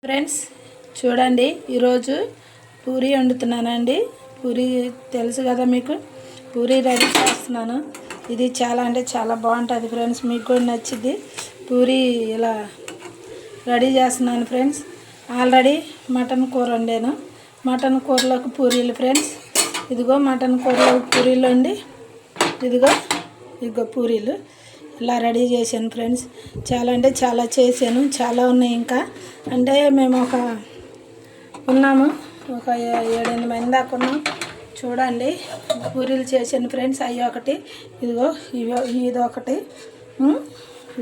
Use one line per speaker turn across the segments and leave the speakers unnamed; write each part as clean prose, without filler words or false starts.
Friends చూడండి, ఈరోజు పూరీ వండుతున్నానండి. పూరీ తెలుసు కదా మీకు. పూరీ రెడీ చేస్తున్నాను. ఇది చాలా అంటే చాలా బాగుంటుంది ఫ్రెండ్స్, మీకు కూడా నచ్చింది. పూరీ ఇలా రెడీ చేస్తున్నాను ఫ్రెండ్స్. ఆల్రెడీ మటన్ కూర వండాను. మటన్ కూరలోకి పూరీలు ఫ్రెండ్స్. ఇదిగో మటన్ కూరలోకి పూరీలు వండి ఇదిగో పూరీలు ఇలా రెడీ చేశాను ఫ్రెండ్స్. చాలా అంటే చాలా చేశాను, చాలా ఉన్నాయి ఇంకా. అంటే మేము ఉన్నాము, ఒక 7-8 మంది దాకా ఉన్నాం. చూడండి, పూరీలు చేశాను ఫ్రెండ్స్. అవి ఒకటి, ఇదిగో ఇది ఒకటి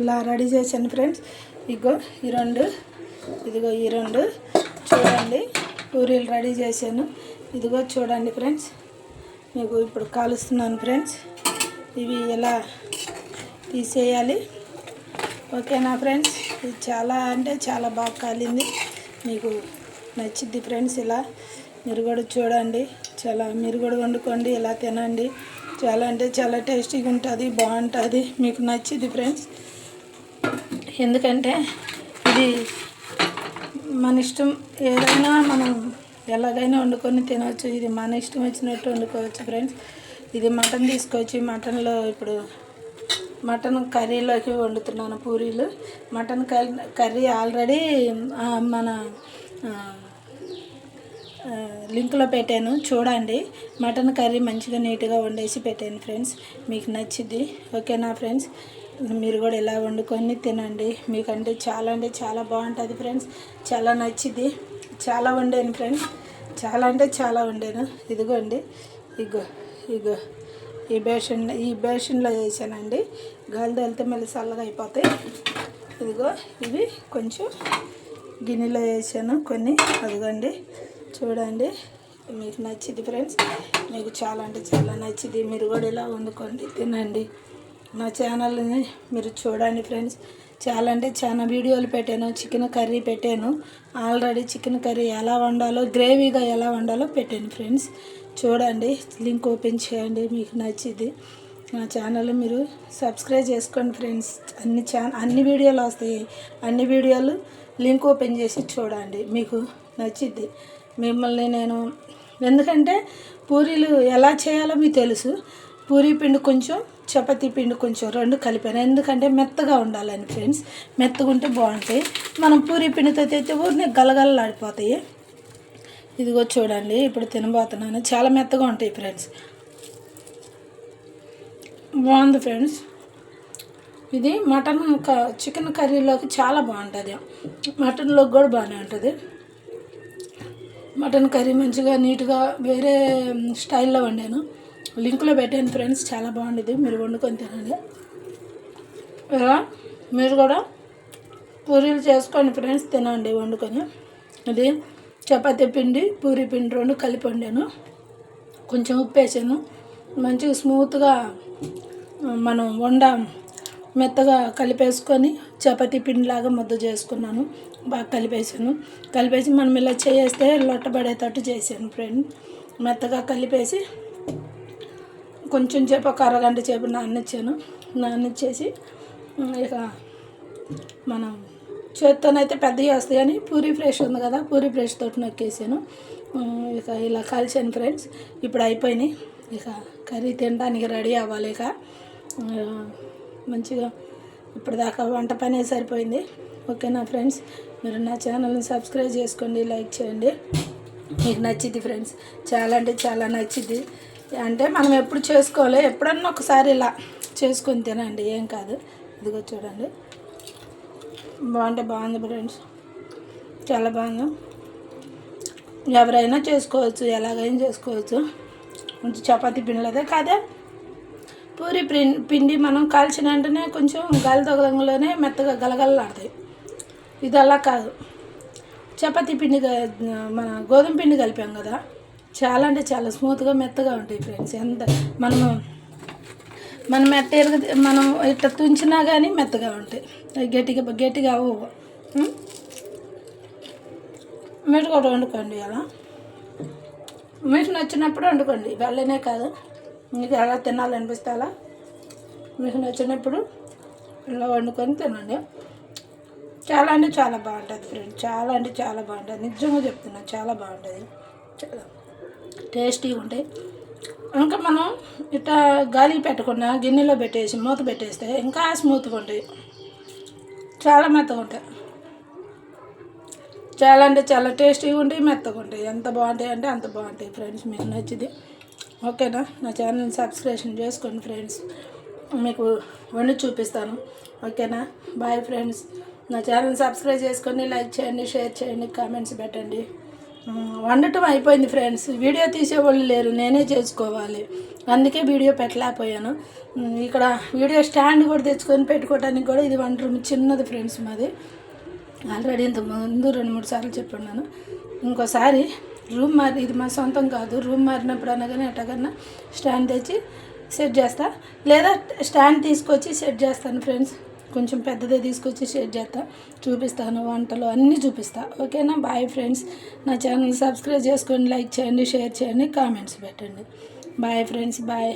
ఇలా రెడీ చేశాను ఫ్రెండ్స్. ఇదిగో ఈ రెండు చూడండి, పూరీలు రెడీ చేశాను. ఇదిగో చూడండి ఫ్రెండ్స్, మీకు ఇప్పుడు కాలుస్తున్నాను ఫ్రెండ్స్. ఇవి ఎలా తీసేయాలి, ఓకేనా ఫ్రెండ్స్. ఇది చాలా అంటే చాలా బాగా కాలింది, మీకు నచ్చిద్ది ఫ్రెండ్స్. ఇలా మీరు కూడా చూడండి, మీరు కూడా వండుకోండి, ఇలా తినండి. చాలా అంటే చాలా టేస్టీగా ఉంటుంది, బాగుంటుంది, మీకు నచ్చిద్ది ఫ్రెండ్స్. ఎందుకంటే ఇది మన ఇష్టం, ఏదైనా మనం ఎలాగైనా వండుకొని తినవచ్చు. ఇది మన ఇష్టం వచ్చినట్టు వండుకోవచ్చు ఫ్రెండ్స్. ఇది మటన్ తీసుకొచ్చి మటన్లో ఇప్పుడు మటన్ కర్రీలోకి వండుతున్నాను పూరీలు. మటన్ కర్రీ ఆల్రెడీ మన లింక్లో పెట్టాను, చూడండి. మటన్ కర్రీ మంచిగా నీట్గా వండేసి పెట్టాను ఫ్రెండ్స్, మీకు నచ్చిద్ది, ఓకేనా ఫ్రెండ్స్. మీరు కూడా ఇలా వండుకొని తినండి, మీకంటే చాలా బాగుంటుంది ఫ్రెండ్స్. చాలా నచ్చిద్ది. చాలా వండాను ఫ్రెండ్స్, చాలా అంటే చాలా వండాను. ఇదిగోండి, ఇగో ఈ బేషన్లో వేసానండి. గాలి తగిలితే మళ్ళీ చల్లగా అయిపోతాయి. ఇదిగో ఇవి కొంచెం గిన్నెలో వేసాను కొన్ని, అదిగోండి చూడండి. మీకు నచ్చింది ఫ్రెండ్స్, మీకు చాలా అంటే చాలా నచ్చింది. మీరు కూడా ఇలా వండుకోండి, తినండి. నా ఛానల్ని మీరు చూడండి ఫ్రెండ్స్. చాలా అంటే చాలా వీడియోలు పెట్టాను. చికెన్ కర్రీ పెట్టాను ఆల్రెడీ. చికెన్ కర్రీ ఎలా వండాలో, గ్రేవీగా ఎలా వండాలో పెట్టాను ఫ్రెండ్స్. చూడండి, లింక్ ఓపెన్ చేయండి, మీకు నచ్చింది. నా ఛానల్ మీరు సబ్స్క్రైబ్ చేసుకోండి ఫ్రెండ్స్. అన్ని వీడియోలు వస్తాయి, అన్ని వీడియోలు లింక్ ఓపెన్ చేసి చూడండి, మీకు నచ్చిద్ది. మిమ్మల్ని నేను ఎందుకంటే పూరీలు ఎలా చేయాలో మీకు తెలుసు. పూరీ పిండి కొంచెం, చపాతీ పిండి కొంచెం, రెండు కలిపాను. ఎందుకంటే మెత్తగా ఉండాలని ఫ్రెండ్స్, మెత్తగా ఉంటే బాగుంటాయి. మనం పూరీ పిండితో తెస్తే ఊరిని గలగలలాడిపోతాయి. ఇదిగో చూడండి, ఇప్పుడు తినబోతున్నాను. చాలా మెత్తగా ఉంటాయి ఫ్రెండ్స్, బాగుంది ఫ్రెండ్స్. ఇది మటన్ చికెన్ కర్రీలోకి చాలా బాగుంటుంది, మటన్లోకి కూడా బాగానే ఉంటుంది. మటన్ కర్రీ మంచిగా నీట్గా వేరే స్టైల్లో వండాను, లింక్లో పెట్టాను ఫ్రెండ్స్. చాలా బాగుండేది, మీరు వండుకొని తినండి. ఇలా మీరు కూడా పూరీలు చేసుకోండి ఫ్రెండ్స్, తినండి వండుకొని. ఇది చపాతీ పిండి, పూరీ పిండి రెండు కలిపి వండాను. కొంచెం ఉప్పు వేసాను, మంచిగా స్మూత్గా మనం మెత్తగా కలిపేసుకొని చపాతీ పిండిలాగా ముద్ద చేసుకున్నాను. బాగా కలిపేసి మనం ఇలా చేస్తే లొట్టబడేటట్టు చేశాను ఫ్రెండ్. మెత్తగా కలిపేసి కొంచెం సేపు, ఒక అరగంట సేపు నాననిచ్చేసి ఇక మనం చేత్తోనైతే పెద్దవి వస్తాయి కానీ పూరీ ఫ్రెష్ ఉంది కదా, పూరీ ఫ్రెష్ తోటి నొక్కేసాను. ఇక ఇలా కలిసాను ఫ్రెండ్స్. ఇప్పుడు అయిపోయినాయి, ఇక కర్రీ తినడానికి రెడీ అవ్వాలి. ఇక మంచిగా ఇప్పటిదాకా వంట పనే సరిపోయింది, ఓకేనా ఫ్రెండ్స్. మీరు నా ఛానల్ని సబ్స్క్రైబ్ చేసుకోండి, లైక్ చేయండి, మీకు నచ్చిద్ది ఫ్రెండ్స్. చాలా అంటే చాలా నచ్చిద్ది. అంటే మనం ఎప్పుడు చేసుకోవాలి, ఎప్పుడన్నా ఒకసారి ఇలా చేసుకొని తినండి, ఏం కాదు. ఇదిగో చూడండి, బాగుంది ఫ్రెండ్స్, చాలా బాగుంది. ఎవరైనా చేసుకోవచ్చు, ఎలాగైనా చేసుకోవచ్చు. కొంచెం చపాతీ పిండిలోదే కాదే, పూరీ పిండి మనం కాల్చిన వెంటనే కొంచెం గాలి తగలంలోనే మెత్తగా గలగలలాడతాయి. ఇది అలా కాదు, చపాతీ పిండి మన గోధుమ పిండి కలిపాం కదా, చాలా అంటే చాలా స్మూత్గా మెత్తగా ఉంటాయి ఫ్రెండ్స్. ఎంత మనం మనం ఇట్లా తుంచినా కానీ మెత్తగా ఉంటాయి, గట్టిగా అవ్వవు. మీరు కూడా వండుకోండి, అలా మీకు నచ్చినప్పుడు వండుకోండి. వెళ్ళనే కాదు, మీకు ఎలా తినాలనిపిస్తే అలా మీకు నచ్చినప్పుడు ఇలా వండుకొని తినండి. చాలా అంటే చాలా బాగుంటుంది ఫ్రెండ్స్, చాలా అంటే చాలా బాగుంటుంది, నిజంగా చెప్తున్నాను చాలా బాగుంటుంది, చాలా టేస్టీగా ఉంటాయి. ఇంకా మనం ఇట్లా గాలి పెట్టకుండా గిన్నెలో పెట్టేసి మూత పెట్టేస్తే ఇంకా స్మూత్గా ఉంటాయి, చాలా మెత్తగా ఉంటాయి, చాలా అంటే చాలా టేస్టీగా ఉంటాయి, మెత్తగా ఉంటాయి. ఎంత బాగుంటాయి అంటే అంత బాగుంటాయి ఫ్రెండ్స్. మీకు నచ్చింది ఓకేనా? నా ఛానల్ని సబ్స్క్రిప్షన్ చేసుకోండి ఫ్రెండ్స్, మీకు వండి చూపిస్తాను ఓకేనా? Bye friends. నా ఛానల్ని సబ్స్క్రైబ్ చేసుకొని లైక్ చేయండి, షేర్ చేయండి, కామెంట్స్ పెట్టండి. వండటం అయిపోయింది ఫ్రెండ్స్, వీడియో తీసేవాళ్ళు లేరు, నేనే చేసుకోవాలి, అందుకే వీడియో పెట్టలేకపోయాను. ఇక్కడ వీడియో స్టాండ్ కూడా తెచ్చుకొని పెట్టుకోవడానికి కూడా ఇది వంట రూమ్ చిన్నది ఫ్రెండ్స్ మాది. ఆల్రెడీ ఇంత ముందు 2-3 సార్లు చెప్పున్నాను. ఇంకోసారి రూమ్ మారి, ఇది మా సొంతం కాదు, రూమ్ మారినప్పుడు అనగానే ఎట్టగన్నా స్టాండ్ తెచ్చి సెట్ చేస్తా, లేదా స్టాండ్ తీసుకొచ్చి సెట్ చేస్తాను ఫ్రెండ్స్. కొంచెం పెద్దదే తీసుకొచ్చి సెట్ చేస్తా, చూపిస్తాను, వంటలు అన్నీ చూపిస్తా ఓకేనా? Bye friends. నా ఛానల్ సబ్స్క్రైబ్ చేసుకొని లైక్ చేయండి, షేర్ చేయండి, కామెంట్స్ పెట్టండి. Bye friends, bye.